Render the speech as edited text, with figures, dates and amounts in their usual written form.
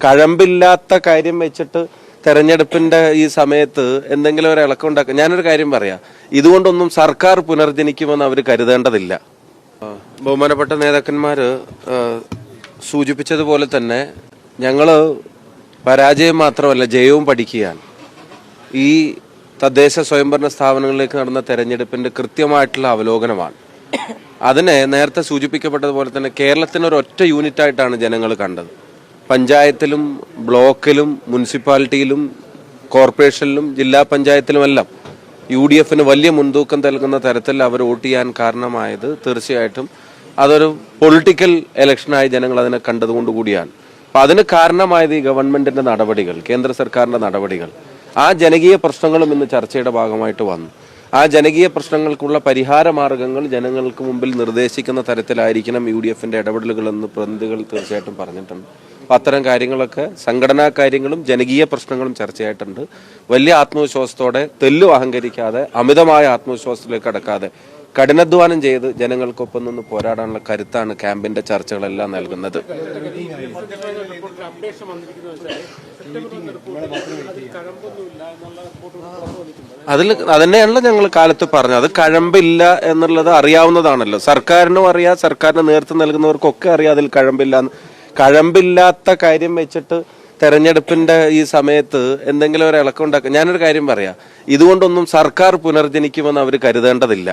കഴമ്പില്ലാത്ത കാര്യം വെച്ചിട്ട് തെരഞ്ഞെടുപ്പിന്റെ ഈ സമയത്ത് എന്തെങ്കിലും ഒരു ഇളക്കം ഉണ്ടാക്കുക. ഞാനൊരു കാര്യം പറയാം, ഇതുകൊണ്ടൊന്നും സർക്കാർ പുനർജനിക്കുമെന്ന് അവർ കരുതേണ്ടതില്ല. ബഹുമാനപ്പെട്ട നേതാക്കന്മാര് സൂചിപ്പിച്ചതുപോലെ തന്നെ ഞങ്ങള് പരാജയം മാത്രമല്ല ജയവും പഠിക്കുകയാണ്. ഈ തദ്ദേശ സ്വയംഭരണ സ്ഥാപനങ്ങളിലേക്ക് നടന്ന തെരഞ്ഞെടുപ്പിന്റെ കൃത്യമായിട്ടുള്ള അവലോകനമാണ്. അതിനെ നേരത്തെ സൂചിപ്പിക്കപ്പെട്ടതുപോലെ തന്നെ കേരളത്തിന് ഒരു ഒറ്റ യൂണിറ്റായിട്ടാണ് ജനങ്ങൾ കണ്ടത്. പഞ്ചായത്തിലും ബ്ലോക്കിലും മുനിസിപ്പാലിറ്റിയിലും കോർപ്പറേഷനിലും ജില്ലാ പഞ്ചായത്തിലുമെല്ലാം UDF വലിയ മുൻതൂക്കം നൽകുന്ന തരത്തിൽ അവർ വോട്ട് ചെയ്യാൻ കാരണമായത് തീർച്ചയായിട്ടും അതൊരു പൊളിറ്റിക്കൽ ഇലക്ഷനായി ജനങ്ങൾ അതിനെ കണ്ടതുകൊണ്ടുകൂടിയാണ്. അപ്പം അതിന് കാരണമായത് ഈ ഗവൺമെന്റിന്റെ നടപടികൾ, കേന്ദ്ര സർക്കാരിന്റെ നടപടികൾ, ആ ജനകീയ പ്രശ്നങ്ങളും ഇന്ന് ചർച്ചയുടെ ഭാഗമായിട്ട് വന്നു. ആ ജനകീയ പ്രശ്നങ്ങൾക്കുള്ള പരിഹാര മാർഗങ്ങൾ ജനങ്ങൾക്ക് മുമ്പിൽ നിർദ്ദേശിക്കുന്ന തരത്തിലായിരിക്കണം UDFന്റെ ഇടപെടലുകളെന്ന് പ്രതിനിധികൾ തീർച്ചയായിട്ടും പറഞ്ഞിട്ടുണ്ട്. അപ്പം അത്തരം കാര്യങ്ങളൊക്കെ സംഘടനാ കാര്യങ്ങളും ജനകീയ പ്രശ്നങ്ങളും ചർച്ചയായിട്ടുണ്ട്. വലിയ ആത്മവിശ്വാസത്തോടെ തെല്ലു അഹങ്കരിക്കാതെ അമിതമായ ആത്മവിശ്വാസത്തിലേക്ക് കടക്കാതെ കഠിനാധ്വാനം ചെയ്ത് ജനങ്ങൾക്കൊപ്പം നിന്ന് പോരാടാനുള്ള കരുത്താണ് ക്യാമ്പിന്റെ ചർച്ചകളെല്ലാം നൽകുന്നത്. അതന്നെയാണല്ലോ ഞങ്ങൾ കാലത്ത് പറഞ്ഞത്. അത് കഴമ്പില്ല എന്നുള്ളത് അറിയാവുന്നതാണല്ലോ, സർക്കാരിനും അറിയാം, സർക്കാരിന് നേതൃത്വം നൽകുന്നവർക്കൊക്കെ അറിയാം അതിൽ കഴമ്പില്ല. കഴമ്പില്ലാത്ത കാര്യം വെച്ചിട്ട് തെരഞ്ഞെടുപ്പിന്റെ ഈ സമയത്ത് എന്തെങ്കിലും ഒരു ഇളക്കം ഉണ്ടാക്കുക. ഞാനൊരു കാര്യം പറയാം, ഇതുകൊണ്ടൊന്നും സർക്കാർ പുനർജനിക്കുമെന്ന് അവർ കരുതേണ്ടതില്ല.